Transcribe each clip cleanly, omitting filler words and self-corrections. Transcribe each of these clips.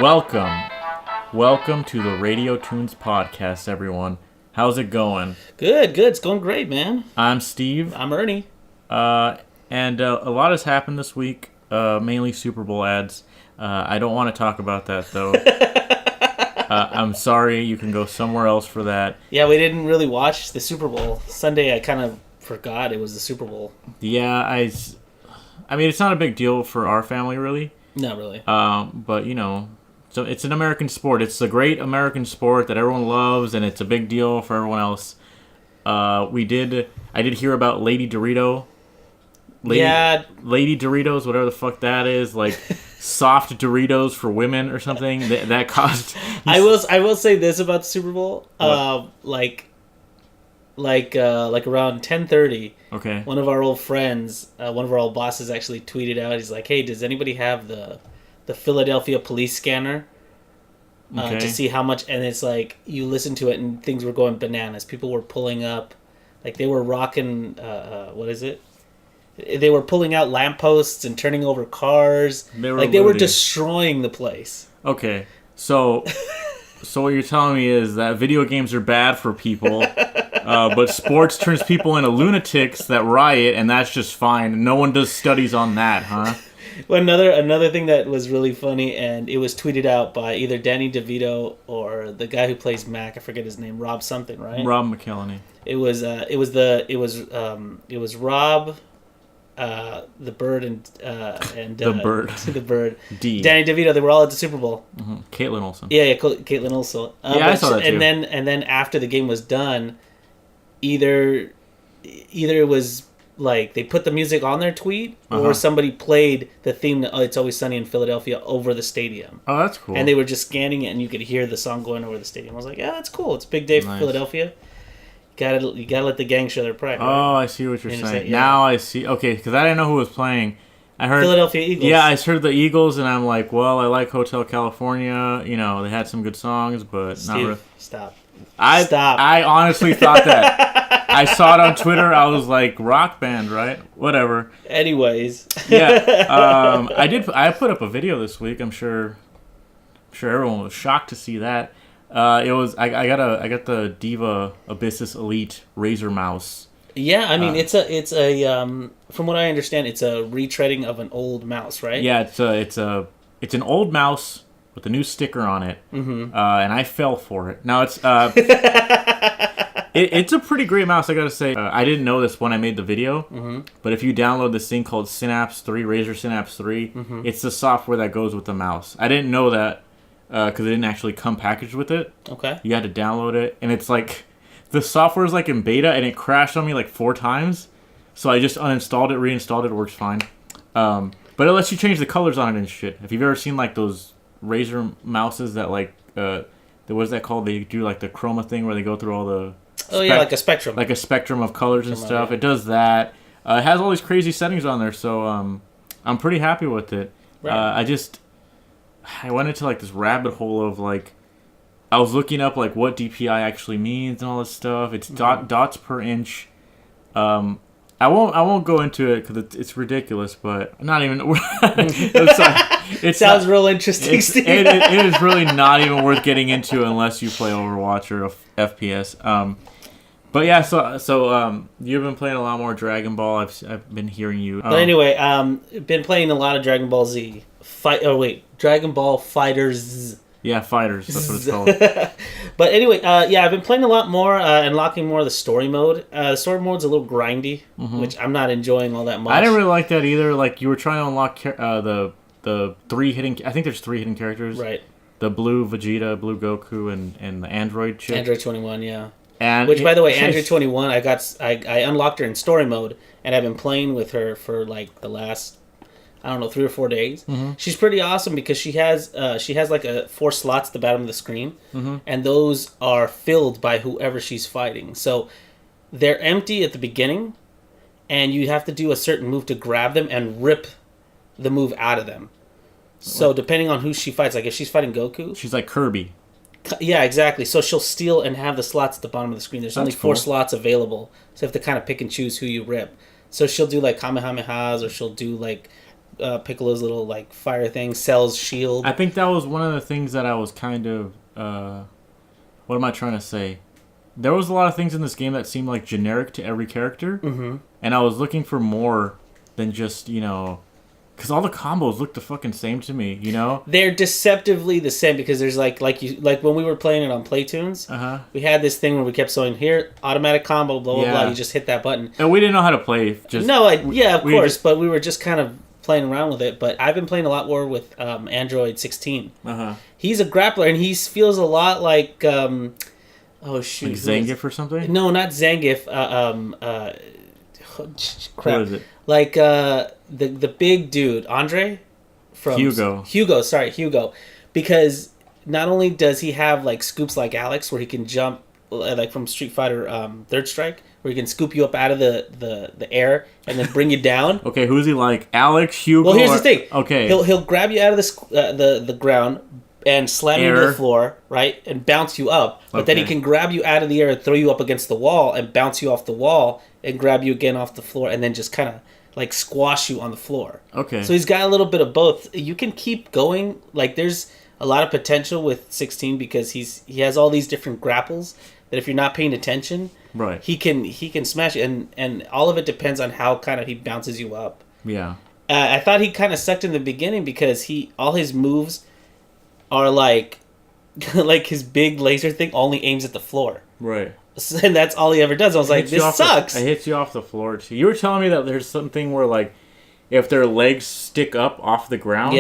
Welcome to the Radio Toons podcast, everyone. How's it going? Good. It's going great, man. I'm Steve. I'm Ernie. And a lot has happened this week, mainly Super Bowl ads. I don't want to talk about that, though. I'm sorry. You can go somewhere else for that. Yeah, we didn't really watch the Super Bowl. Sunday, I kind of forgot it was the Super Bowl. Yeah, I mean, it's not a big deal for our family, really. Not really. But, you know, so it's an American sport. It's a great American sport that everyone loves, and it's a big deal for everyone else. I did hear about Lady Dorito. Lady Doritos, whatever the fuck that is, like soft Doritos for women or something. That cost. I will say this about the Super Bowl. Like around 10:30. Okay. One of our old friends, one of our old bosses, actually tweeted out. He's like, "Hey, does anybody have the Philadelphia police scanner to see how much?" And it's like you listen to it, and things were going bananas. People were pulling up, like they were rocking. What is it? They were pulling out lampposts and turning over cars. They were destroying the place. Okay, so what you're telling me is that video games are bad for people, but sports turns people into lunatics that riot, and that's just fine. No one does studies on that, huh? Well, another thing that was really funny, and it was tweeted out by either Danny DeVito or the guy who plays Mac. I forget his name. Rob something, right? Rob McElhenney. It was Rob. The Bird and the Bird. D. Danny DeVito. They were all at the Super Bowl. Mm-hmm. Caitlin Olsen. Yeah, Caitlin Olsen. I saw that too. And then after the game was done, either it was like they put the music on their tweet, or somebody played the theme to "It's Always Sunny in Philadelphia" over the stadium. Oh, that's cool. And they were just scanning it, and you could hear the song going over the stadium. I was like, yeah, that's cool. It's a big day for Philadelphia. You gotta let the gang show their pride. Right? Oh, I see what you're saying. Yeah. Now I see. Okay, because I didn't know who was playing. I heard Philadelphia Eagles. Yeah, I heard the Eagles, and I'm like, well, I like Hotel California. You know, they had some good songs, but Steve, not really. Stop. I honestly thought that. I saw it on Twitter. I was like, rock band, right? Whatever. Anyways. Yeah. I put up a video this week. I'm sure everyone was shocked to see that. It was I got the Diva Abyssus Elite Razer mouse. Yeah, I mean it's a from what I understand, it's a retreading of an old mouse, right? Yeah, it's an old mouse with a new sticker on it, and I fell for it. Now it's it's a pretty great mouse, I gotta say. I didn't know this when I made the video, but if you download this thing called Synapse 3, Razer Synapse 3, it's the software that goes with the mouse. I didn't know that. Because it didn't actually come packaged with it. Okay. You had to download it, and it's like the software is like in beta, and it crashed on me like 4 times. So I just uninstalled it, reinstalled it. It works fine. But it lets you change the colors on it and shit. If you've ever seen like those Razer mouses that like what's that called? They do like the chroma thing where they go through all the like a spectrum, of colors and stuff. It does that. It has all these crazy settings on there, so I'm pretty happy with it. Right. I went into like this rabbit hole of like I was looking up like what DPI actually means and all this stuff. It's dots per inch. I won't go into it because it's ridiculous, but not even. It sounds real interesting. It is really not even worth getting into unless you play Overwatch or FPS. But yeah, so you've been playing a lot more Dragon Ball. I've been hearing you. But anyway, been playing a lot of Dragon Ball Z. Dragon Ball Fighters. Yeah, Fighters. That's what it's called. But anyway, I've been playing a lot more, unlocking more of the story mode. The story mode's a little grindy, which I'm not enjoying all that much. I didn't really like that either. Like, you were trying to unlock the 3 hidden... I think there's 3 hidden characters. Right. The Blue Vegeta, Blue Goku, and the Android chick. Android 21, yeah. And by the way, Android 21, I unlocked her in story mode, and I've been playing with her for like the last... I don't know, 3 or 4 days. She's pretty awesome because she has like 4 slots at the bottom of the screen, and those are filled by whoever she's fighting. So they're empty at the beginning, and you have to do a certain move to grab them and rip the move out of them. So depending on who she fights, like if she's fighting Goku, she's like Kirby. Yeah, exactly. So she'll steal and have the slots at the bottom of the screen. There's only 4 slots available, so you have to kind of pick and choose who you rip. So she'll do like Kamehamehas, or she'll do like Piccolo's little like fire thing, Cell's shield. I think that was one of the things that I was kind of. What am I trying to say? There was a lot of things in this game that seemed like generic to every character, and I was looking for more than just because all the combos look the fucking same to me. They're deceptively the same because there's like when we were playing it on Toons, we had this thing where we kept saying here automatic combo blah blah blah. You just hit that button, and we didn't know how to play. Of course, but we were just kind of playing around with it. But I've been playing a lot more with Android 16. He's a grappler, and he feels a lot like oh shoot, like Zangief or something. No, not Zangief. Crap. What is it? Like the big dude, Andre from Hugo. Because not only does he have like scoops like Alex, where he can jump like from Street Fighter Third Strike, where he can scoop you up out of the air and then bring you down. Okay, who's he like? Alex, Hugo? Well, here's the thing. Okay, he'll grab you out of the ground and slam you to the floor, right, and bounce you up. But then he can grab you out of the air and throw you up against the wall and bounce you off the wall and grab you again off the floor and then just kind of like squash you on the floor. Okay. So he's got a little bit of both. You can keep going. Like there's a lot of potential with 16 because he has all these different grapples that if you're not paying attention, right, he can smash you. And all of it depends on how kind of he bounces you up. Yeah. I thought he kind of sucked in the beginning because all his moves are like his big laser thing only aims at the floor. Right. And that's all he ever does. I was like, this sucks. It hits you off the floor too. You were telling me that there's something where like if their legs stick up off the ground,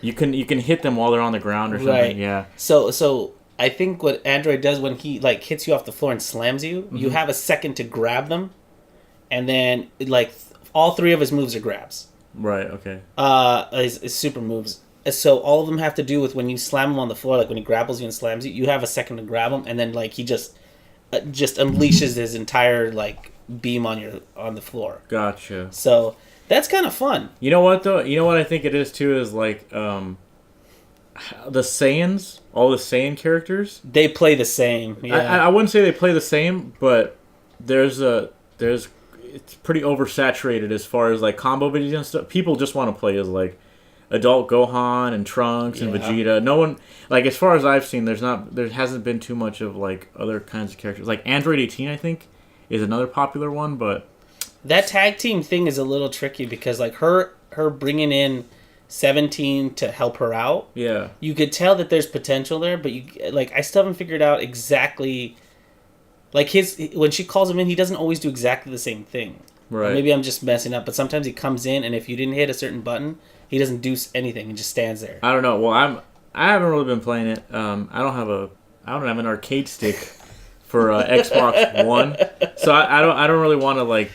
you can hit them while they're on the ground or something. Right. Yeah. So I think what Android does when he like hits you off the floor and slams you, you have a second to grab them, and then like all three of his moves are grabs. Right. Okay. His super moves. So all of them have to do with when you slam him on the floor, like when he grapples you and slams you, you have a second to grab him, and then like he just unleashes his entire like beam on the floor. Gotcha. So that's kind of fun. You know what though? You know what I think it is too is like the Saiyans, all the Saiyan characters. They play the same. Yeah. I wouldn't say they play the same, but it's pretty oversaturated as far as like combo videos and stuff. People just want to play as like adult Gohan and Trunks and Vegeta. No one, like as far as I've seen, there hasn't been too much of like other kinds of characters. Like Android 18, I think, is another popular one, but that tag team thing is a little tricky because like her bringing in 17 to help her out. Yeah, you could tell that there's potential there, but I still haven't figured out exactly. Like when she calls him in, he doesn't always do exactly the same thing. Right. Or maybe I'm just messing up, but sometimes he comes in and if you didn't hit a certain button, he doesn't do anything and just stands there. I don't know. Well, I haven't really been playing it. I don't have an arcade stick for Xbox One, so I don't really want to like.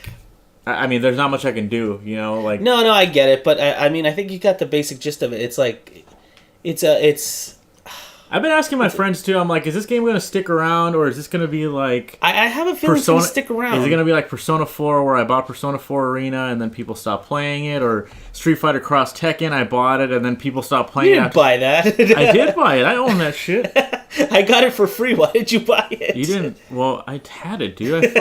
I mean, there's not much I can do, like. No, I get it, but I mean, I think you got the basic gist of it. It's like, it's. I've been asking my friends too. I'm like, is this game going to stick around, or is this going to be like? I have a feeling it's going to stick around. Is it going to be like Persona 4, where I bought Persona 4 Arena and then people stopped playing it, or Street Fighter Cross Tekken? I bought it and then people stopped playing it. You didn't buy that. I did buy it. I own that shit. I got it for free. Why did you buy it? You didn't. Well, I had it, dude.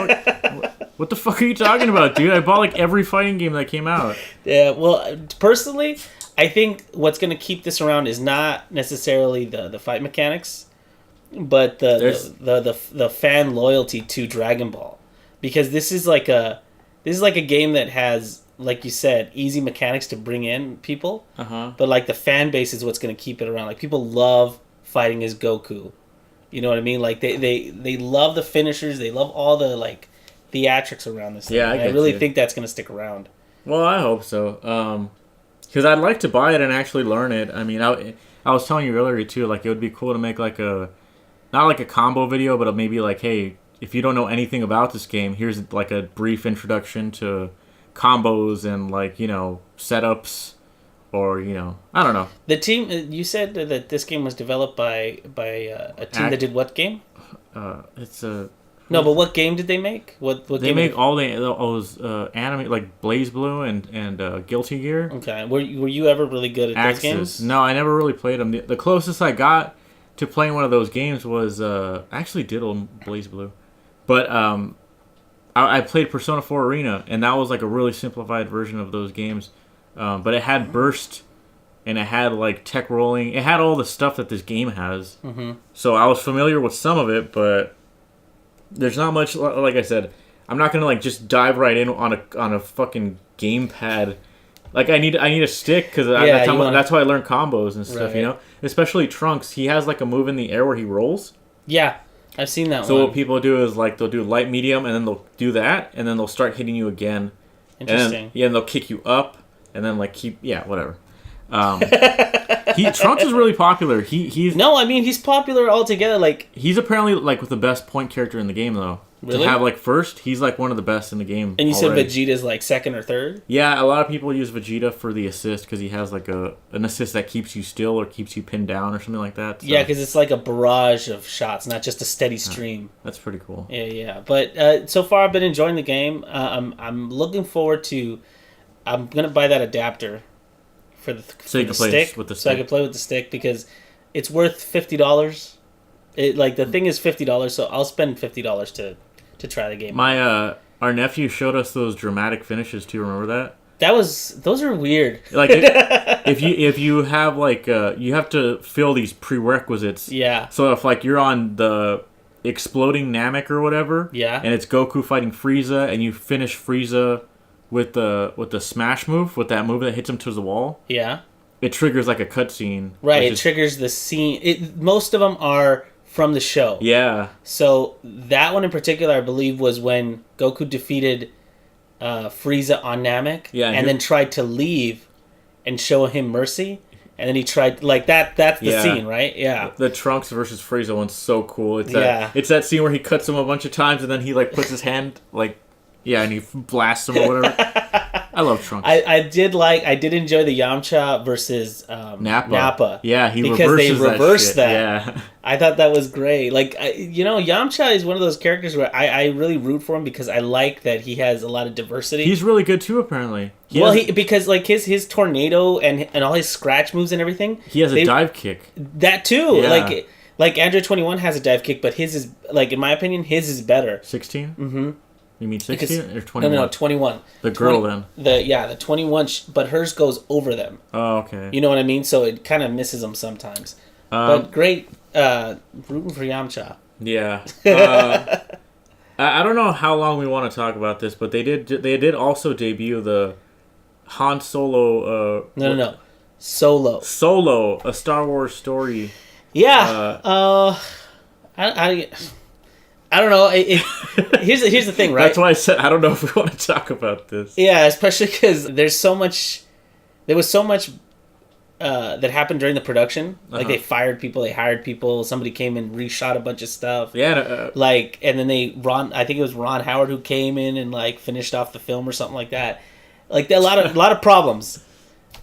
What the fuck are you talking about, dude? I bought like every fighting game that came out. Yeah. Well, personally, I think what's going to keep this around is not necessarily the fight mechanics, but the fan loyalty to Dragon Ball, because this is like a game that has, like you said, easy mechanics to bring in people. But like the fan base is what's going to keep it around. Like people love fighting as Goku. You know what I mean? Like they love the finishers. They love all the like theatrics around this thing. Yeah, I really think that's going to stick around. Well, I hope so. Because I'd like to buy it and actually learn it. I mean, I was telling you earlier too, like it would be cool to make like not like a combo video, but maybe like, hey, if you don't know anything about this game, here's like a brief introduction to combos and like, setups, or, I don't know. The team, you said that this game was developed by a team that did what game? It's a... No, but what game did they make? What they game make all those anime, like Blaze Blue and Guilty Gear. Okay, were you ever really good at those games? No, I never really played them. The closest I got to playing one of those games was I actually did on Blaze Blue, but I played Persona 4 Arena, and that was like a really simplified version of those games. but it had burst, and it had like tech rolling. It had all the stuff that this game has. Mm-hmm. So I was familiar with some of it, but there's not much. Like I said, I'm not gonna like just dive right in on a fucking gamepad. Like I need a stick because that's how I learn combos and stuff. Right. You know, especially Trunks. He has like a move in the air where he rolls. Yeah, I've seen that. So what people do is like they'll do light, medium, and then they'll do that, and then they'll start hitting you again. Interesting. And they'll kick you up, and then like whatever. Trunks is really popular. He's popular altogether. Like he's apparently like with the best point character in the game though. Really? To have like first, he's like one of the best in the game. And you said Vegeta's like second or third? Yeah, a lot of people use Vegeta for the assist because he has like an assist that keeps you still or keeps you pinned down or something like that. So. Yeah, because it's like a barrage of shots, not just a steady stream. That's pretty cool. Yeah. But so far, I've been enjoying the game. I'm looking forward to. I'm gonna buy that adapter for the stick, so I can play with the stick because it's worth $50. The thing is $50, so I'll spend $50 to try the game. Our nephew showed us those dramatic finishes too. Remember that? Those are weird. Like if you have like you have to fill these prerequisites. Yeah. So if like you're on the exploding Namek or whatever. Yeah. And it's Goku fighting Frieza, and you finish Frieza with the smash move, with that move that hits him to the wall. Yeah. It triggers like a cutscene. Right. It triggers the scene. Most of them are from the show. Yeah. So that one in particular, I believe, was when Goku defeated Frieza on Namek, and then tried to leave and show him mercy, and then he tried like that. That's the scene, right? Yeah. The Trunks versus Frieza one's so cool. It's that scene where he cuts him a bunch of times, and then he like puts his hand like and he blasts him or whatever. I love Trunks. I did enjoy the Yamcha versus Nappa. Yeah, because they reversed that. Yeah. I thought that was great. Like, Yamcha is one of those characters where I really root for him because I like that he has a lot of diversity. He's really good too, apparently. Because like his tornado and all his scratch moves and everything. He has a dive kick. That too. Yeah. Like Android 21 has a dive kick, but his is like, in my opinion, his is better. 16? Mm-hmm. You mean 16 or 21? No, 21. The girl then. The 21, but hers goes over them. Oh, okay. You know what I mean? So it kind of misses them sometimes. But great, rooting for Yamcha. Yeah. I don't know how long we want to talk about this, but they did also debut the Han Solo. No. Solo. Solo, a Star Wars story. Yeah. I don't know. Here's the thing, right? That's why I said I don't know if we want to talk about this. Yeah, especially because there was so much that happened during the production. Like they fired people, they hired people. Somebody came and reshot a bunch of stuff. Yeah. And then I think it was Ron Howard who came in and like finished off the film or something like that. Like a lot of problems.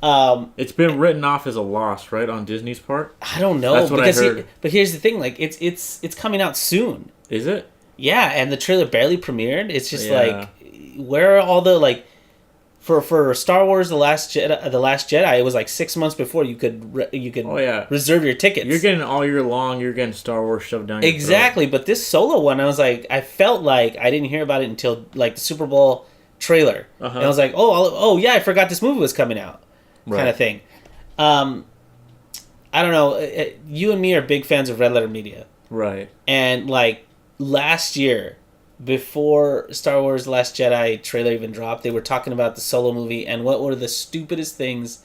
It's been written off as a loss, right, on Disney's part? I don't know. That's what I heard. But here's the thing, like it's coming out soon. Is it? Yeah, and the trailer barely premiered. It's just like, where are all the like, for Star Wars: The Last Jedi, it was like 6 months before you could reserve your tickets. You're getting all year long. You're getting Star Wars shoved down your exactly. Throat. But this Solo one, I was like, I felt like I didn't hear about it until like the Super Bowl trailer, and I was like, oh yeah, I forgot this movie was coming out, kind of thing. I don't know. You and me are big fans of Red Letter Media, right? And like last year, before Star Wars: The Last Jedi trailer even dropped, they were talking about the Solo movie and what were the stupidest things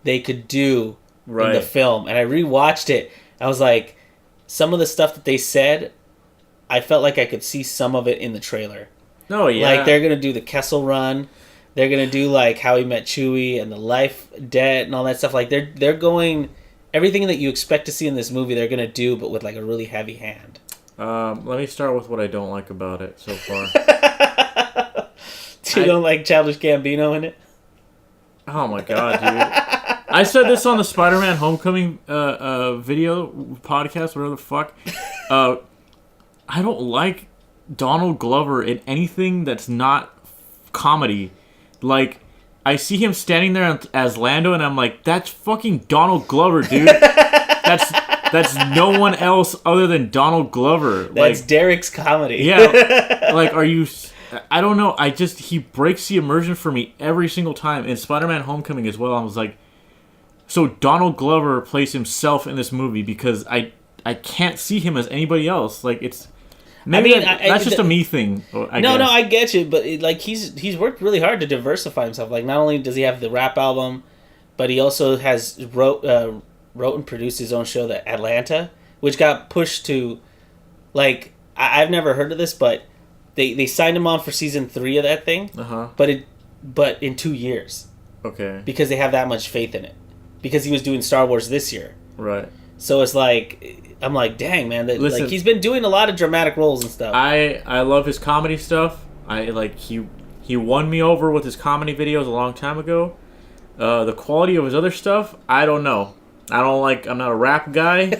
they could do in the film. And I rewatched it. I was like, some of the stuff that they said, I felt like I could see some of it in the trailer. Oh, yeah. Like, they're going to do the Kessel Run. They're going to do, like, how he met Chewie and the life debt and all that stuff. Like, they're going... Everything that you expect to see in this movie, they're going to do, but with, like, a really heavy hand. Let me start with what I don't like about it so far. You don't like Childish Gambino in it? Oh, my God, dude. I said this on the Spider-Man Homecoming video podcast, whatever the fuck. I don't like Donald Glover in anything that's not comedy. Like, I see him standing there as Lando, and I'm like, that's fucking Donald Glover, dude. That's no one else other than Donald Glover. That's like, Derek's comedy. Yeah. Like, are you I don't know. He breaks the immersion for me every single time. In Spider-Man: Homecoming as well, I was like, so Donald Glover plays himself in this movie because I can't see him as anybody else. Like it's. Maybe that's just a me thing. No, I get you, but he's worked really hard to diversify himself. Like not only does he have the rap album, but he also has wrote and produced his own show, the Atlanta, which got pushed to, like I've never heard of this, but they signed him on for season 3 of that thing. But in 2 years. Okay. Because they have that much faith in it, because he was doing Star Wars this year. Right. So it's like. I'm like, dang, man! Listen, like he's been doing a lot of dramatic roles and stuff. I love his comedy stuff. He won me over with his comedy videos a long time ago. The quality of his other stuff, I don't know. I'm not a rap guy.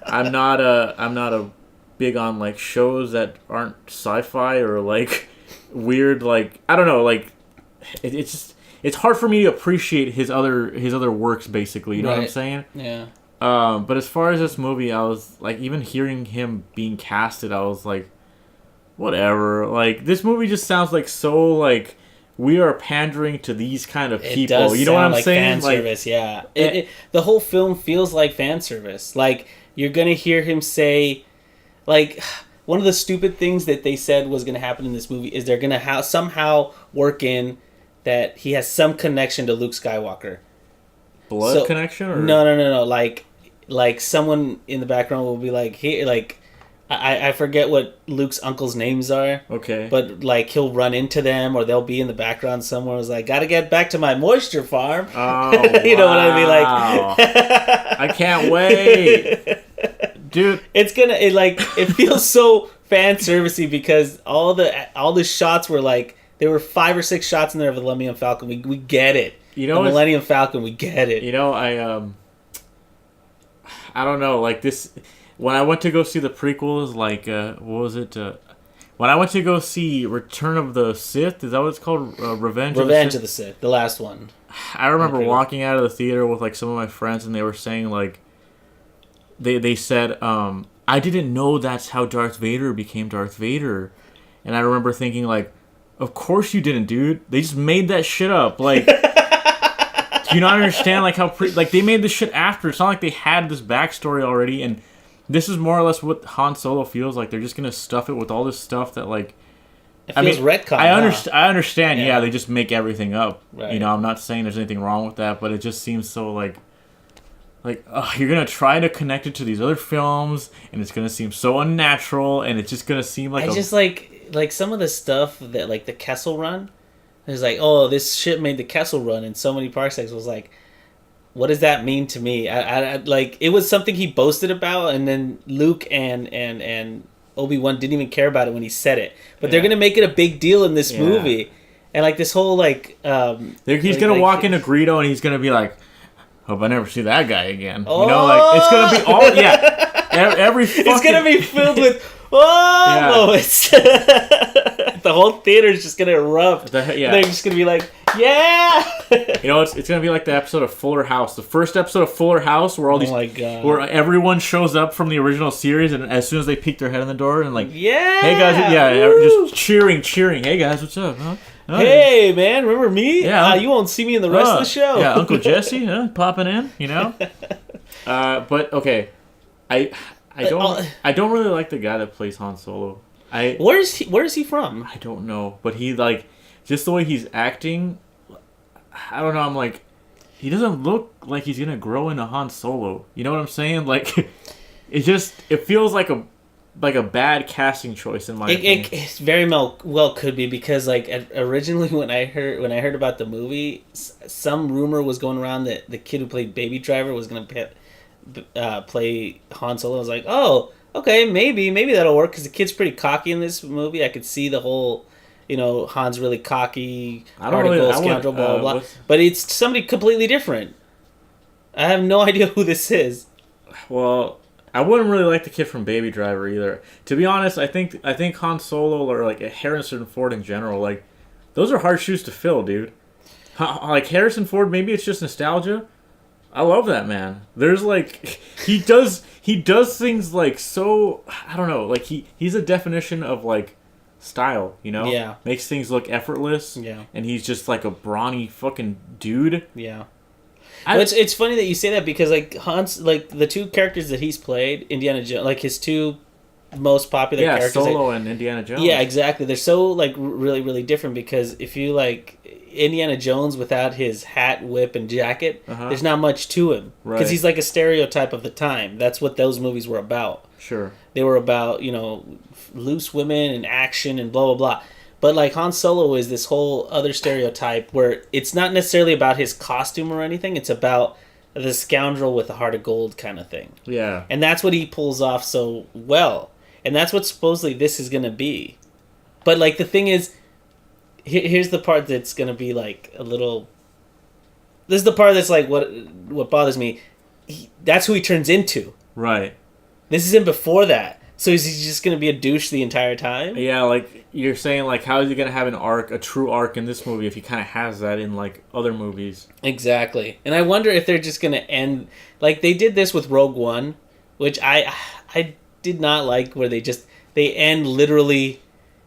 I'm not a big on like shows that aren't sci-fi or like weird. Like I don't know. Like it's hard for me to appreciate his other works. Basically, you know what I'm saying? Yeah. But as far as this movie, I was like, even hearing him being casted, I was like, whatever. Like this movie just sounds like so like we are pandering to these kind of people. It does you know what I'm like saying? Fan service, yeah. The whole film feels like fan service. Like you're gonna hear him say, like one of the stupid things that they said was gonna happen in this movie is they're gonna somehow work in that he has some connection to Luke Skywalker. Blood connection? Or? No. Like someone in the background will be like, hey, like I forget what Luke's uncle's names are. Okay. But like he'll run into them, or they'll be in the background somewhere. It's like, gotta get back to my moisture farm. Oh, you know what I mean? Like, I can't wait, dude. It feels so fan servicey because all the shots were like there were 5 or 6 shots in there of the Millennium Falcon. We get it. You know, the Millennium Falcon, we get it. You know, I don't know, like this. When I went to go see the prequels, like what was it? When I went to go see Return of the Sith, is that what it's called? Revenge of the Sith, the last one. I remember walking out of the theater with like some of my friends, and they were saying like, they said, I didn't know that's how Darth Vader became Darth Vader, and I remember thinking like, of course you didn't, dude. They just made that shit up, like. Do you not understand like how they made this shit after? It's not like they had this backstory already, and this is more or less what Han Solo feels like. They're just gonna stuff it with all this stuff that like. It feels retcon. I understand. Yeah, they just make everything up. Right. You know, I'm not saying there's anything wrong with that, but it just seems so like you're gonna try to connect it to these other films, and it's gonna seem so unnatural, and it's just gonna seem like just like some of the stuff that like the Kessel Run. It was like, oh, this shit made the Kessel Run in so many parsecs. Was like, what does that mean to me? I like it was something he boasted about, and then Luke and Obi-Wan didn't even care about it when he said it. But they're gonna make it a big deal in this movie, and like this whole like he's gonna walk into Greedo and he's gonna be like, hope I never see that guy again. You know, like it's gonna be all every fucking... It's gonna be filled with moments. The whole theater's just gonna erupt. They're just gonna be like, yeah. You know, it's gonna be like the episode of Fuller House, the first episode of Fuller House, where all these, where everyone shows up from the original series, and as soon as they peek their head in the door and like, hey guys, just cheering. Hey guys, what's up? Huh? Oh, hey man, remember me? Yeah, you won't see me in the rest of the show. Yeah, Uncle Jesse, popping in. You know. But okay, I don't really like the guy that plays Han Solo. Where is he from? I don't know, but he like just the way he's acting. I don't know. I'm like, he doesn't look like he's gonna grow into Han Solo. You know what I'm saying? Like, it feels like a bad casting choice in my opinion. It very well could be because like originally when I heard about the movie, some rumor was going around that the kid who played Baby Driver was gonna play Han Solo. I was like, oh. Okay, maybe that'll work because the kid's pretty cocky in this movie. I could see the whole, Han's really cocky, scoundrel, blah, blah, blah. But it's somebody completely different. I have no idea who this is. Well, I wouldn't really like the kid from Baby Driver either. To be honest, I think Han Solo or like Harrison Ford in general, like those are hard shoes to fill, dude. Like Harrison Ford, maybe it's just nostalgia. I love that man. There's like he does things like so I don't know, like he's a definition of like style, you know? Yeah. Makes things look effortless. Yeah. And he's just like a brawny fucking dude. Yeah. It's funny that you say that because like Hans, like the two characters that he's played, Indiana Jones, like his two most popular characters. Solo and Indiana Jones. Yeah, exactly. They're so like really, really different because if you like Indiana Jones without his hat, whip, and jacket, there's not much to him. Because he's like a stereotype of the time. That's what those movies were about. Sure. They were about, loose women and action and blah, blah, blah. But like Han Solo is this whole other stereotype where it's not necessarily about his costume or anything. It's about the scoundrel with a heart of gold kind of thing. Yeah. And that's what he pulls off so well. And that's what supposedly this is going to be. But like the thing is, here's the part that's going to be like a little... This is the part that's like what bothers me. That's who he turns into. Right. This is him before that. So is he just going to be a douche the entire time? Yeah, like, you're saying, like, how is he going to have an arc, a true arc in this movie if he kind of has that in, like, other movies? Exactly. And I wonder if they're just going to end... Like, they did this with Rogue One, which I did not like, where they end literally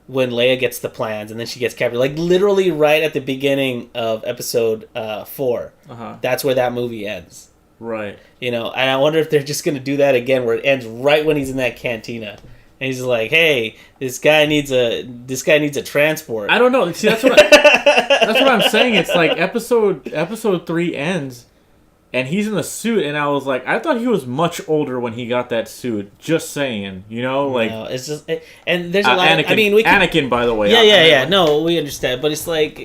when Leia gets the plans and then she gets captured. Like, literally right at the beginning of episode 4. That's where that movie ends. Right. And I wonder if they're just going to do that again, where it ends right when he's in that cantina. And he's like, "Hey, this guy needs a transport." I don't know. See, that's what I'm saying. It's like episode 3 ends, and he's in the suit, and I was like, I thought he was much older when he got that suit. Just saying, like. No, it's just, and there's a lot. Anakin, Anakin, by the way. Yeah. No, we understand, but it's like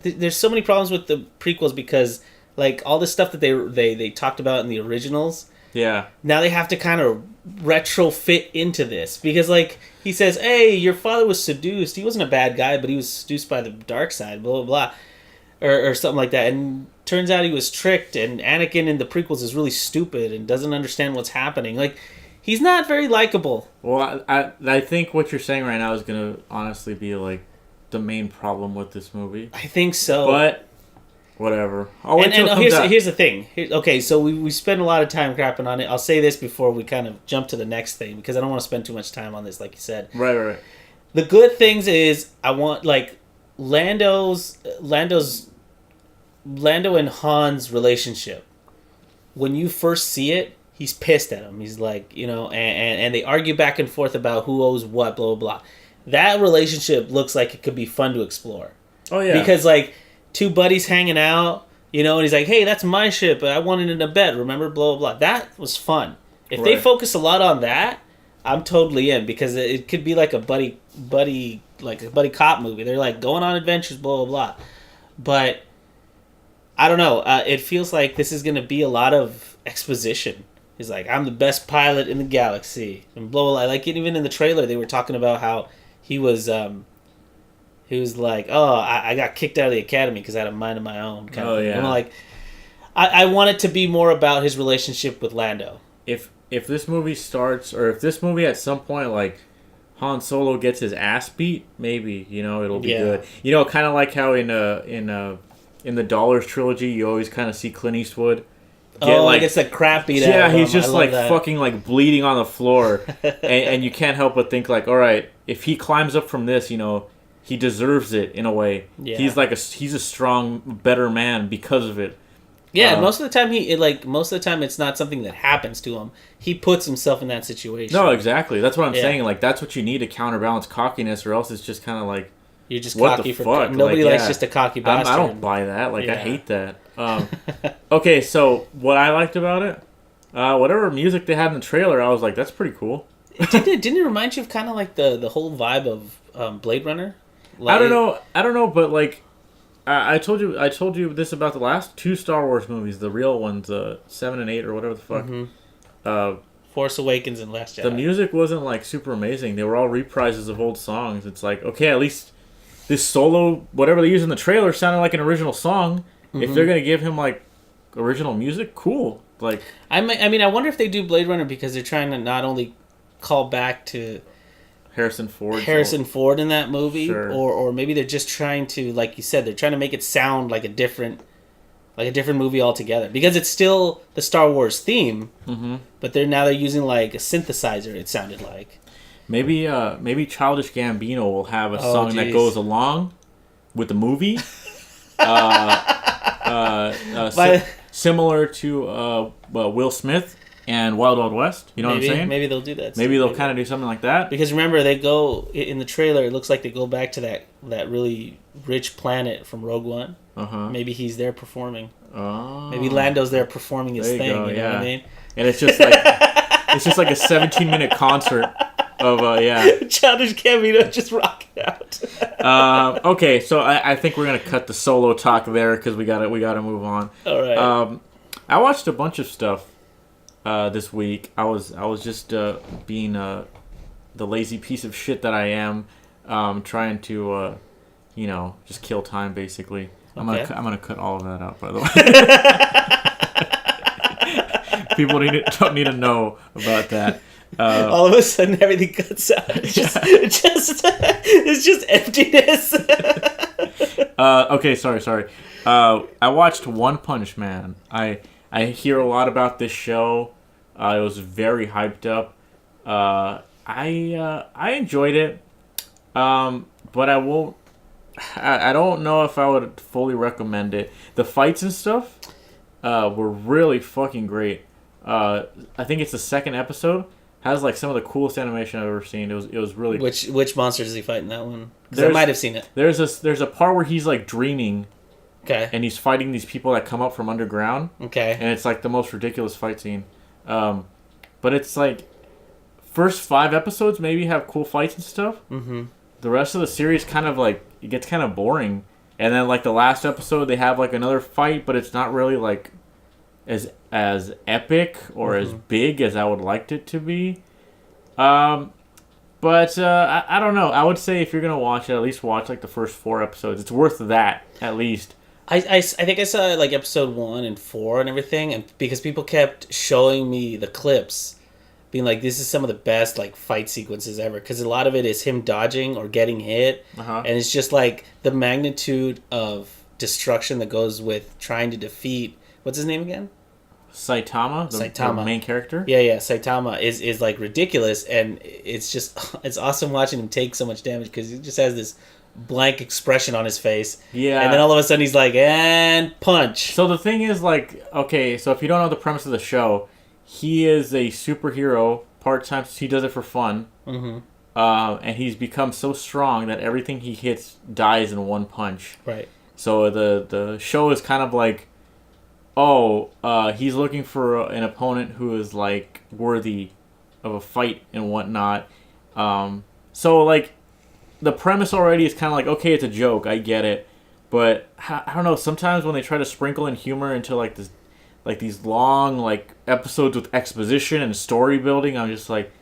there's so many problems with the prequels because. Like, all the stuff that they talked about in the originals. Yeah. Now they have to kind of retrofit into this. Because, like, he says, hey, your father was seduced. He wasn't a bad guy, but he was seduced by the dark side, blah, blah, blah. Or something like that. And turns out he was tricked, and Anakin in the prequels is really stupid and doesn't understand what's happening. Like, he's not very likable. Well, I think what you're saying right now is going to honestly be, like, the main problem with this movie. I think so. But... Whatever. Here's the thing. Okay, so we spend a lot of time crapping on it. I'll say this before we kind of jump to the next thing because I don't want to spend too much time on this, like you said. Right. The good things is I want like Lando and Han's relationship. When you first see it, he's pissed at him. He's like, and they argue back and forth about who owes what, blah blah blah. That relationship looks like it could be fun to explore. Oh yeah. Because like. Two buddies hanging out, and he's like, hey, that's my ship, but I wanted it in a bed, remember, blah, blah, blah. That was fun. If they focus a lot on that, I'm totally in, because it could be like a buddy cop movie. They're like going on adventures, blah, blah, blah. But, I don't know, it feels like this is going to be a lot of exposition. He's like, I'm the best pilot in the galaxy, and blah, blah, blah. Like, even in the trailer, they were talking about how he was like, oh, I got kicked out of the academy because I had a mind of my own. Kind of thing. Yeah. I'm like, I want it to be more about his relationship with Lando. If this movie starts, or if this movie at some point, like, Han Solo gets his ass beat, maybe, it'll be good. Kind of like how in the Dollars trilogy, you always kind of see Clint Eastwood. Gets the crap beat out of him. Yeah, he's just like fucking like bleeding on the floor. and you can't help but think like, all right, if he climbs up from this, he deserves it in a way. Yeah. He's a strong, better man because of it. Yeah, most of the time it's not something that happens to him. He puts himself in that situation. No, exactly. That's what I'm saying. Like, that's what you need to counterbalance cockiness, or else it's just kind of like, you're just what cocky the fuck? Nobody likes just a cocky bastard. I don't buy that. Like, I hate that. Okay, so what I liked about it, whatever music they had in the trailer, I was like, that's pretty cool. Didn't it remind you of kind of like the whole vibe of Blade Runner? Like, I don't know, but like, I told you this about the last 2 Star Wars movies, the real ones, 7 and 8 or whatever the fuck. Mm-hmm. Force Awakens and Last Jedi. The music wasn't like super amazing. They were all reprises of old songs. It's like, okay, at least this solo, whatever they used in the trailer, sounded like an original song. Mm-hmm. If they're gonna give him like original music, cool. Like, I wonder if they do Blade Runner because they're trying to not only call back to Harrison Ford in that movie, sure. or maybe they're just trying to, like you said, they're trying to make it sound like a different movie altogether, because it's still the Star Wars theme, but they're using like a synthesizer. It sounded like, maybe Childish Gambino will have a song that goes along with the movie. Similar to Will Smith and Wild Wild West. You know what I'm saying? Maybe they'll do that. Maybe they'll kind of do something like that. Because remember, they go in the trailer. It looks like they go back to that really rich planet from Rogue One. Maybe he's there performing. Maybe Lando's there performing his thing. You know what I mean? And it's just like a 17-minute concert of Childish Gambino just rocking out. Okay, so I think we're gonna cut the solo talk there because we gotta move on. All right. I watched a bunch of stuff this week. I was just being the lazy piece of shit that I am, trying to just kill time basically. Okay. I'm gonna cut all of that out, by the way. People don't need to know about that. All of a sudden, everything cuts out. It's just emptiness. Okay, sorry. I watched One Punch Man. I hear a lot about this show. It was very hyped up. I enjoyed it, but I won't. I don't know if I would fully recommend it. The fights and stuff were really fucking great. I think it's the second episode. Has like some of the coolest animation I've ever seen. It was really. Which monster does he fight in that one? Because I might have seen it. There's a part where he's like dreaming. Okay. And he's fighting these people that come up from underground. Okay. And it's like the most ridiculous fight scene. But it's like first 5 episodes maybe have cool fights and stuff. Mm-hmm. The rest of the series kind of like it gets kind of boring. And then like the last episode they have like another fight, but it's not really like as epic or as big as I would like it to be. But I don't know. I would say if you're gonna watch it, at least watch like the first 4 episodes. It's worth that at least. I think I saw like episode 1 and 4 and everything, and because people kept showing me the clips, being like, "This is some of the best like fight sequences ever," because a lot of it is him dodging or getting hit, and it's just like the magnitude of destruction that goes with trying to defeat. What's his name again? Saitama, the main character. Yeah, Saitama is like ridiculous, and it's awesome watching him take so much damage because he just has this blank expression on his face. Yeah. And then all of a sudden he's like, and punch. So the thing is like, okay, so if you don't know the premise of the show, he is a superhero part-time. He does it for fun. Mm-hmm. And he's become so strong that everything he hits dies in one punch. Right. So the show is kind of like, he's looking for an opponent who is like worthy of a fight and whatnot. So like the premise already is kind of like, okay, it's a joke, I get it, but I don't know. Sometimes when they try to sprinkle in humor into like this, like these long like episodes with exposition and story building, I'm just like,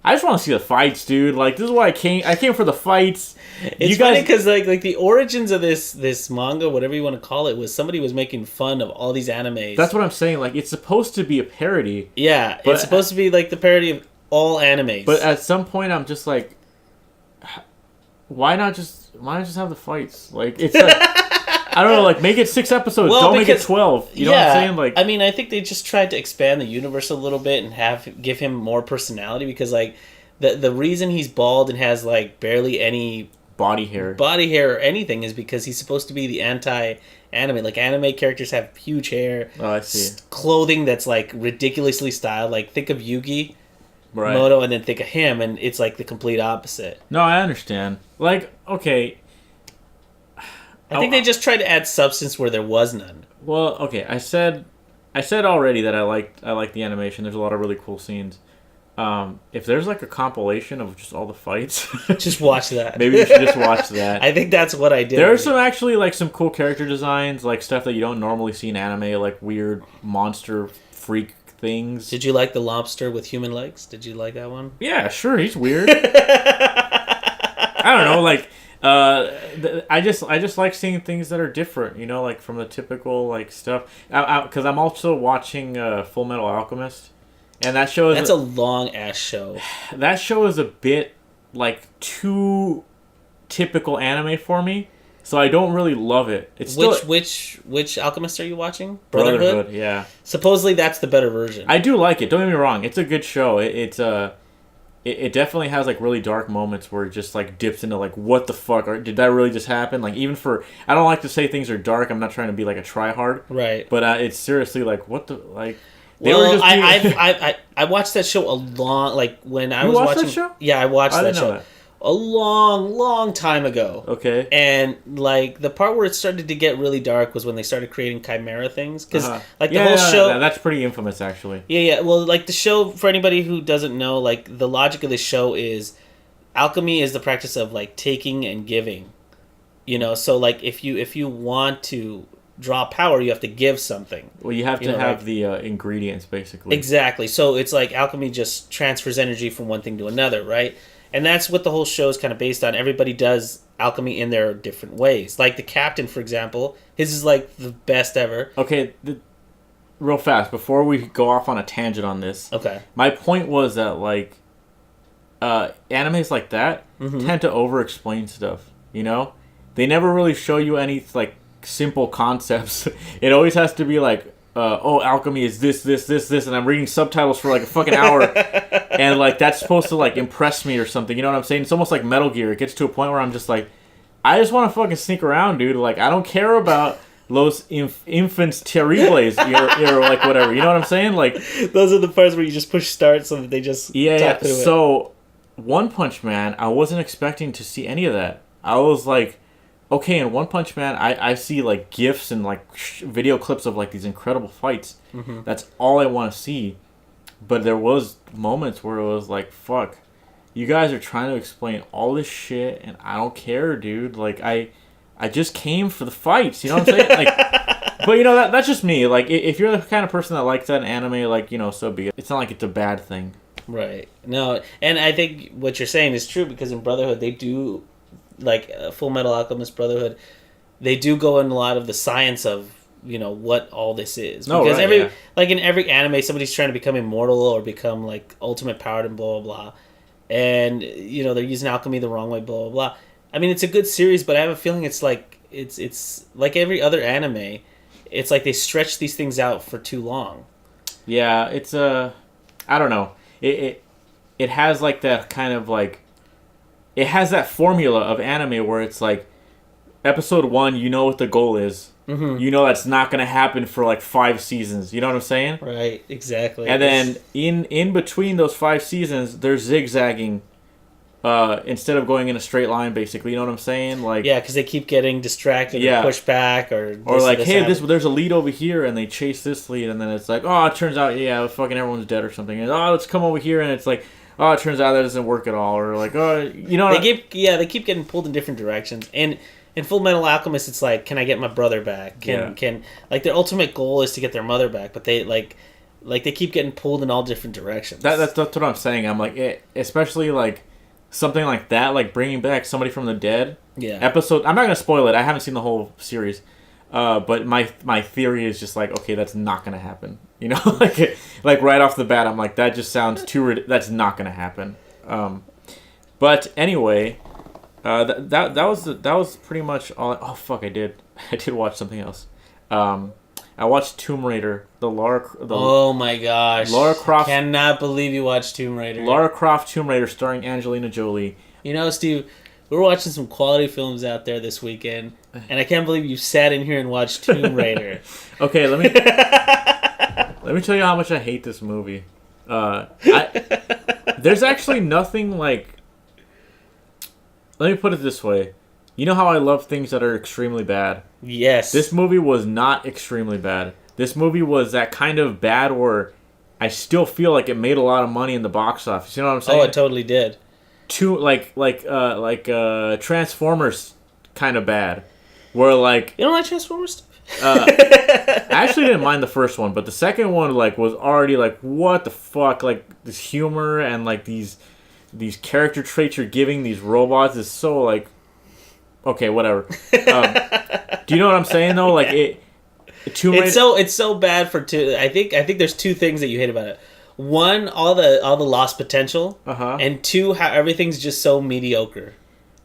I just want to see the fights, dude. Like, this is why I came. I came for the fights. It's funny because like the origins of this manga, whatever you want to call it, was somebody was making fun of all these animes. That's what I'm saying. Like, it's supposed to be a parody. Yeah, it's supposed to be like the parody of all animes. But at some point, I'm just like, why not just have the fights? Like, it's like, I don't know, like, make it 6 episodes. Don't make it 12. You know what I'm saying? Like, I mean, I think they just tried to expand the universe a little bit and give him more personality because, like, the reason he's bald and has, like, barely any body hair or anything is because he's supposed to be the anti-anime. Like, anime characters have huge hair. Oh, I see. Clothing that's, like, ridiculously styled. Like, think of Yugi. Right. Moto, and then think of him, and it's, like, the complete opposite. No, I understand. Like, okay... I think they just tried to add substance where there was none. Well, okay, I said already that I liked the animation. There's a lot of really cool scenes. If there's like a compilation of just all the fights, just watch that. Maybe you should just watch that. I think that's what I did. There are some cool character designs, like stuff that you don't normally see in anime, like weird monster freak things. Did you like the lobster with human legs? Did you like that one? Yeah, sure. He's weird. I don't know, like. I just like seeing things that are different, you know, like from the typical like stuff. Because I'm also watching Full Metal Alchemist, and that show is a long ass show. That show is a bit like too typical anime for me, so I don't really love it. It's which Alchemist are you watching? Brotherhood. Yeah. Supposedly that's the better version. I do like it. Don't get me wrong. It's a good show. it definitely has like really dark moments where it just like dips into like what the fuck, or did that really just happen? Like even for, I don't like to say things are dark. I'm not trying to be like a tryhard, right? But it's seriously like what the like. Well, I watched that show when I was watching that show. Yeah, I watched that show a long time ago. Okay. And like the part where it started to get really dark was when they started creating chimera things, because like the whole show. That's pretty infamous, actually. Yeah. Well, like the show, for anybody who doesn't know, like the logic of the show is alchemy is the practice of like taking and giving. So like if you want to draw power, you have to give something. Well, you have to have the ingredients, basically. Exactly. So it's like alchemy just transfers energy from one thing to another, right? And that's what the whole show is kind of based on. Everybody does alchemy in their different ways. Like the captain, for example, his is like the best ever. Okay, real fast, before we go off on a tangent on this. Okay. My point was that, like, animes like that tend to over-explain stuff, They never really show you any, like, simple concepts. It always has to be like, alchemy is this, and I'm reading subtitles for like a fucking hour, and like that's supposed to like impress me or something. You know what I'm saying? It's almost like Metal Gear. It gets to a point where I'm just like, I just want to fucking sneak around, dude. Like I don't care about los infants terribles or like whatever. You know what I'm saying? Like those are the parts where you just push start so that they just talk through it. So One Punch Man, I wasn't expecting to see any of that. I was like, okay, in One Punch Man, I see, like, GIFs and, like, video clips of, like, these incredible fights. Mm-hmm. That's all I want to see. But there was moments where it was like, fuck, you guys are trying to explain all this shit, and I don't care, dude. Like, I just came for the fights, you know what I'm saying? Like, but, that's just me. Like, if you're the kind of person that likes that in anime, like, so be it. It's not like it's a bad thing. Right. No, and I think what you're saying is true, because in Brotherhood, they do... like Full Metal Alchemist Brotherhood, they do go in a lot of the science of what all this is, because like in every anime somebody's trying to become immortal or become like ultimate powered and blah blah blah, and they're using alchemy the wrong way, blah blah blah. I mean, it's a good series, but I have a feeling it's like every other anime. It's like they stretch these things out for too long. Yeah, it's I don't know. It has like that kind of like. It has that formula of anime where it's like, episode 1, you know what the goal is. Mm-hmm. You know that's not going to happen for like 5 seasons. You know what I'm saying? Right, exactly. And then in between those 5 seasons, they're zigzagging instead of going in a straight line, basically. You know what I'm saying? Like, yeah, because they keep getting distracted or pushed back. Or like, hey, there's a lead over here, and they chase this lead, and then it's like, oh, it turns out, fucking everyone's dead or something. And, oh, let's come over here, and it's like, oh, it turns out that doesn't work at all, or like, oh, they keep getting pulled in different directions. And in Full Metal Alchemist, it's like, can I get my brother back? Can like their ultimate goal is to get their mother back, but they like they keep getting pulled in all different directions. That's what I'm saying. I'm like, especially like something like that, like bringing back somebody from the dead. Yeah. Episode. I'm not gonna spoil it. I haven't seen the whole series. But my theory is just like, okay, that's not gonna happen. Like right off the bat, I'm like, that just sounds too. That's not gonna happen. But anyway, that was pretty much all. Oh fuck, I did watch something else. I watched Tomb Raider, oh my gosh, Lara Croft. Cannot believe you watched Tomb Raider. Lara Croft Tomb Raider, starring Angelina Jolie. Steve, we were watching some quality films out there this weekend, and I can't believe you sat in here and watched Tomb Raider. Okay, let me tell you how much I hate this movie. There's actually nothing like. Let me put it this way. You know how I love things that are extremely bad? Yes. This movie was not extremely bad. This movie was that kind of bad where I still feel like it made a lot of money in the box office. You know what I'm saying? Oh, it totally did. Transformers kind of bad. Where like... You don't like Transformers? I actually didn't mind the first one, but the second one like was already like, what the fuck? Like this humor and like these character traits you're giving these robots is so like... Okay, whatever. Do you know what I'm saying though? Like it's so bad for two. I think there's two things that you hate about it. One, all the lost potential, and two, how everything's just so mediocre.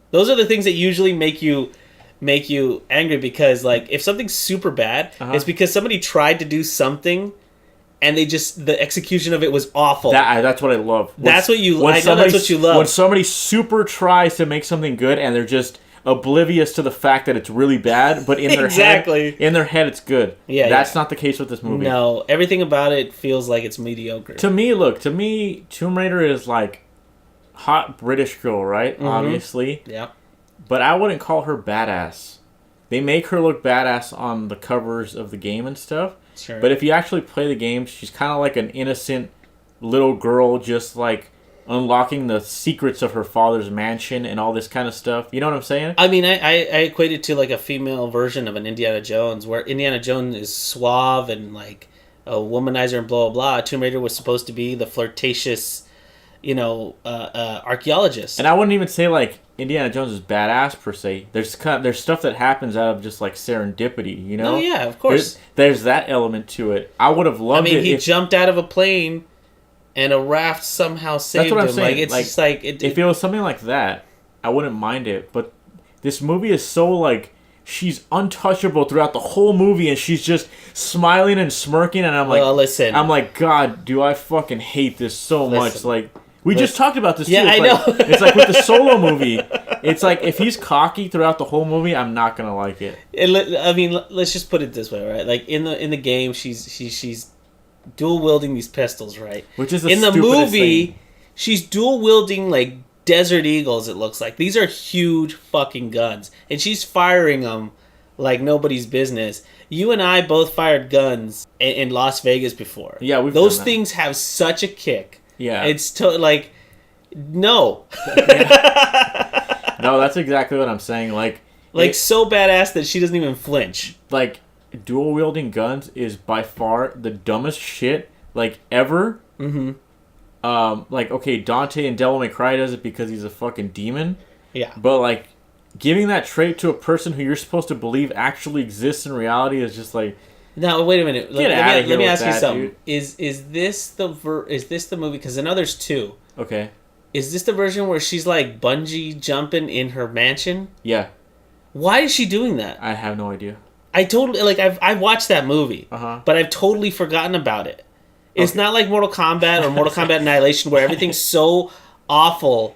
Those are the things that usually make you angry, because like if something's super bad, it's because somebody tried to do something and the execution of it was awful. That's what I love. That's what you like. That's what you love. When somebody super tries to make something good and they're just oblivious to the fact that it's really bad, but in their head it's good. Yeah, that's not the case with this movie. No, everything about it feels like it's mediocre. To me, Tomb Raider is like hot British girl, right? Mm-hmm. Obviously. Yeah. But I wouldn't call her badass. They make her look badass on the covers of the game and stuff. Sure. But if you actually play the game, she's kind of like an innocent little girl, just like unlocking the secrets of her father's mansion and all this kind of stuff. You know what I'm saying? I mean, I equate it to like a female version of an Indiana Jones, where Indiana Jones is suave and like a womanizer and blah, blah, blah. Tomb Raider was supposed to be the flirtatious, archaeologist. And I wouldn't even say like Indiana Jones is badass per se. There's stuff that happens out of just like serendipity, you know? Oh yeah, of course. There's that element to it. I would have loved it. He jumped out of a plane and a raft somehow saved him. That's what I'm saying. Like, it's just like... if it was something like that, I wouldn't mind it. But this movie is so like... She's untouchable throughout the whole movie, and she's just smiling and smirking, and I'm like... Well, listen. I'm like, God, do I fucking hate this so much. Like... We just talked about this, too. Yeah, I know. It's like with the Solo movie. It's like, if he's cocky throughout the whole movie, I'm not going to like it. I mean, let's just put it this way, right? Like, in the game, she's dual-wielding these pistols, right? Which is the in the movie, thing. She's dual-wielding, like, Desert Eagles, it looks like. These are huge fucking guns. And she's firing them like nobody's business. You and I both fired guns in Las Vegas before. Yeah, those things have such a kick. Yeah. It's like, no. No, that's exactly what I'm saying. Like so badass that she doesn't even flinch. Like, dual wielding guns is by far the dumbest shit, like, ever. Mm-hmm. Like, okay, Dante in Devil May Cry does it because he's a fucking demon. Yeah. But, like, giving that trait to a person who you're supposed to believe actually exists in reality is just like... Now wait a minute. Let me ask you something. Dude. Is this the movie? Because I know there's two. Okay. Is this the version where she's like bungee jumping in her mansion? Yeah. Why is she doing that? I have no idea. I totally I've watched that movie, but I've totally forgotten about it. It's not like Mortal Kombat or Mortal Kombat Annihilation where everything's so awful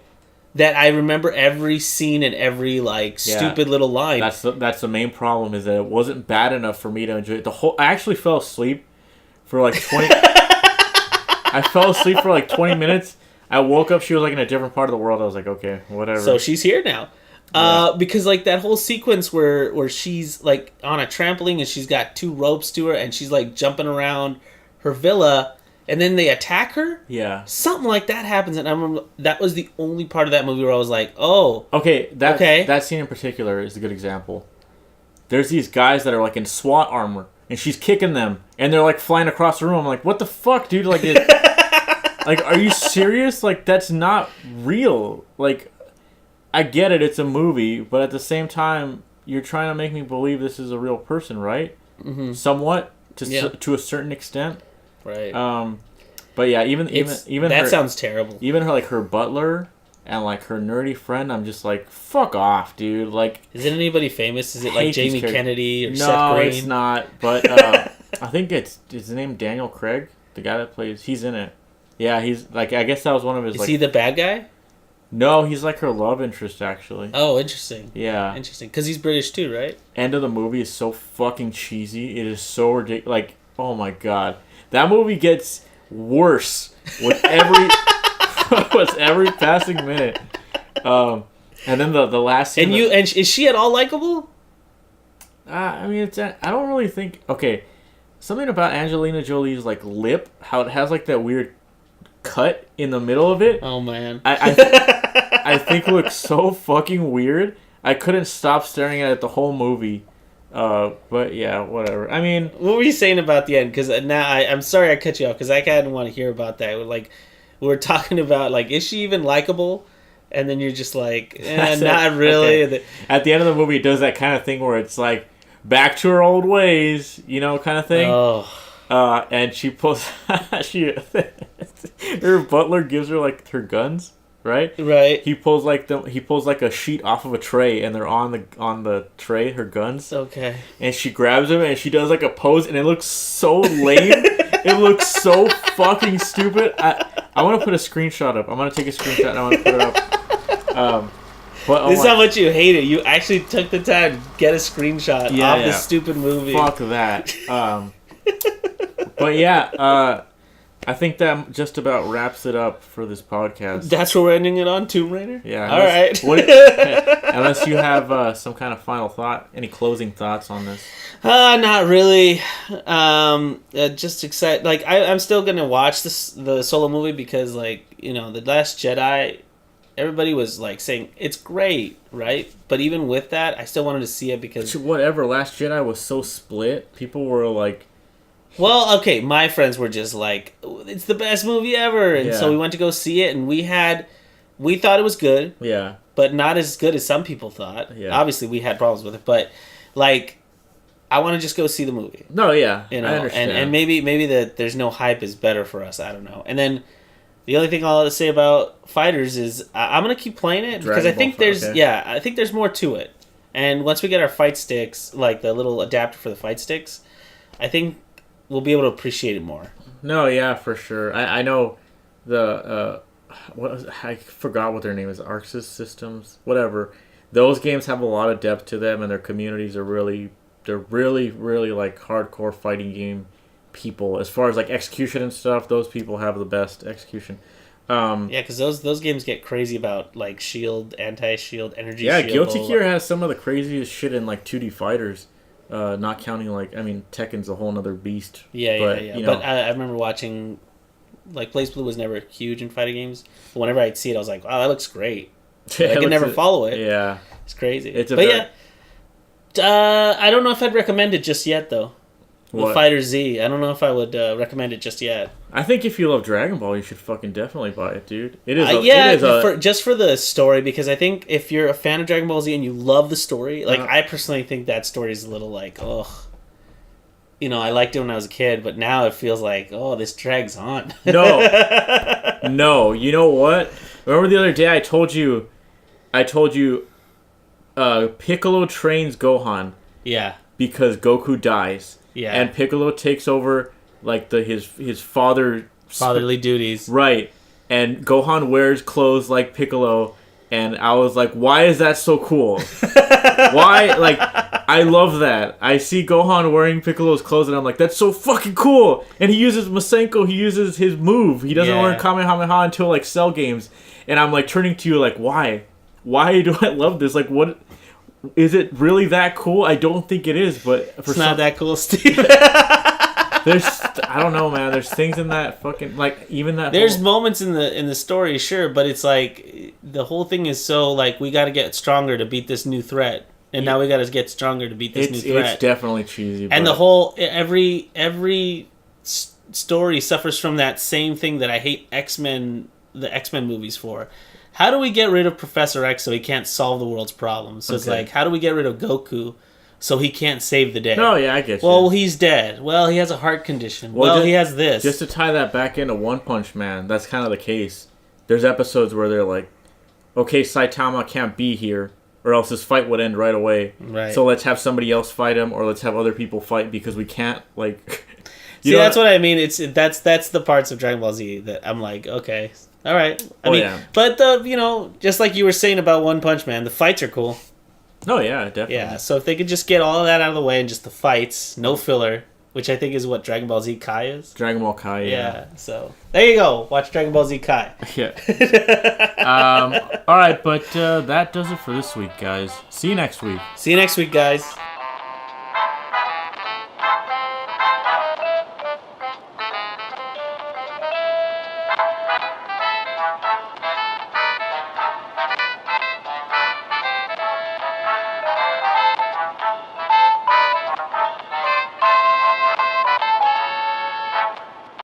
that I remember every scene and every stupid little line. That's the main problem, is that it wasn't bad enough for me to enjoy it. I actually fell asleep for like 20 I fell asleep for like 20 minutes. I woke up, she was like in a different part of the world. I was like, okay, whatever. So she's here now. Yeah. Because like that whole sequence where she's like on a trampoline and she's got two ropes to her and she's like jumping around her villa, and then they attack her. Yeah, something like that happens, and I remember that was the only part of that movie where I was like, "Oh, okay." That scene in particular is a good example. There's these guys that are like in SWAT armor, and she's kicking them, and they're like flying across the room. I'm like, "What the fuck, dude? Like, like, are you serious? Like, that's not real. Like, I get it, it's a movie, but at the same time, you're trying to make me believe this is a real person, right? Mm-hmm. Somewhat, to a certain extent." Right. But yeah, even that sounds terrible. Even her butler and like her nerdy friend, I'm just like, fuck off, dude. Like, is it anybody famous? Is it like Jamie Kennedy or Seth Green? No, it's not. But I think is his name Daniel Craig, the guy that plays. He's in it. Yeah, he's like, I guess that was one of his. Is he the bad guy? No, he's like her love interest, actually. Oh, interesting. Yeah, interesting. Because he's British too, right? End of the movie is so fucking cheesy. It is so ridiculous. Like, oh my god. That movie gets worse with every passing minute. And then the last scene. And is she at all likable? I mean, I don't really think. Okay, something about Angelina Jolie's like lip, how it has like that weird cut in the middle of it. Oh man, I think looks so fucking weird. I couldn't stop staring at it the whole movie. But yeah, whatever. I mean, what were you saying about the end? Because now I'm sorry I cut you off because I kind of want to hear about that. Like, we're talking about like, is she even likable? And then you're just like, not really. Okay. At the end of the movie, it does that kind of thing where it's like back to her old ways, you know, kind of thing. Oh. And she pulls, her butler gives her like her guns. Right. He pulls like a sheet off of a tray, and they're on the tray, her guns. Okay. And she grabs them, and she does like a pose, and it looks so lame. It looks so fucking stupid. I want to put a screenshot up. I'm going to take a screenshot and I want to put it up. But, this is how much you hate it. You actually took the time to get a screenshot off this stupid movie. Fuck that. But yeah, I think that just about wraps it up for this podcast. That's where we're ending it on, Tomb Raider? Yeah. All right. Unless you have some kind of final thought, any closing thoughts on this? Not really. Just excited. Like, I'm still going to watch the Solo movie because, like, you know, The Last Jedi, everybody was, like, saying, it's great, right? But even with that, I still wanted to see it because... Whatever, Last Jedi was so split. People were, like... Well, okay, my friends were just like, it's the best movie ever. And so we went to go see it, and we thought it was good. Yeah. But not as good as some people thought. Yeah. Obviously, we had problems with it. But, like, I want to just go see the movie. No, yeah. You know? I understand. And maybe that there's no hype is better for us. I don't know. And then the only thing I'll have to say about Fighters is I'm going to keep playing it because I think I think there's more to it. And once we get our fight sticks, like the little adapter for the fight sticks, I think we'll be able to appreciate it more. No, yeah, for sure. I know the I forgot what their name is. Arxis Systems, whatever. Those games have a lot of depth to them, and their communities are really like hardcore fighting game people. As far as like execution and stuff, those people have the best execution. Yeah, because those games get crazy about like shield, anti-shield, energy. Yeah, shield, Guilty Gear has some of the craziest shit in like 2D fighters. Not counting Tekken's a whole nother beast. Yeah. You know. But I remember watching, like, BlazBlue was never huge in fighting games. But whenever I'd see it, I was like, wow, that looks great. But I could never follow it. Yeah. It's crazy. I don't know if I'd recommend it just yet, though. The Fighter Z. I don't know if I would recommend it just yet. I think if you love Dragon Ball, you should fucking definitely buy it, dude. It is. Just for the story, because I think if you're a fan of Dragon Ball Z and you love the story, like I personally think that story is a little like, ugh. You know, I liked it when I was a kid, but now it feels like, oh, this drags on. No. You know what? Remember the other day I told you, Piccolo trains Gohan. Yeah. Because Goku dies. Yeah. And Piccolo takes over like his fatherly duties. Right. And Gohan wears clothes like Piccolo, and I was like, why is that so cool? Why? Like, I love that. I see Gohan wearing Piccolo's clothes, and I'm like, that's so fucking cool. And he uses Masenko, he uses his move. He doesn't learn Kamehameha until like Cell games. And I'm like turning to you like, why? Why do I love this? Like, what? Is it really that cool? I don't think it is, but it's not that cool, Steve. I don't know, man. There's things in that fucking like even that. There's moments in the story, sure, but it's like the whole thing is so like we got to get stronger to beat this new threat, and now we got to get stronger to beat this new threat. It's definitely cheesy, and the whole every story suffers from that same thing that I hate the X-Men movies for. How do we get rid of Professor X so he can't solve the world's problems? So it's like, how do we get rid of Goku so he can't save the day? Oh, yeah, I get you. Well, he's dead. Well, he has a heart condition. Well, he has this. Just to tie that back into One Punch Man, that's kind of the case. There's episodes where they're like, okay, Saitama can't be here, or else this fight would end right away. Right. So let's have somebody else fight him, or let's have other people fight because we can't, like... See, that's what I mean. That's the parts of Dragon Ball Z that I'm like, okay... All right. I mean, but just like you were saying about One Punch Man, the fights are cool. Oh yeah, definitely. Yeah, so if they could just get all of that out of the way and just the fights, no filler, which I think is what Dragon Ball Z Kai is. Dragon Ball Kai, yeah. So there you go. Watch Dragon Ball Z Kai. Yeah. All right, but that does it for this week, guys. See you next week. See you next week, guys.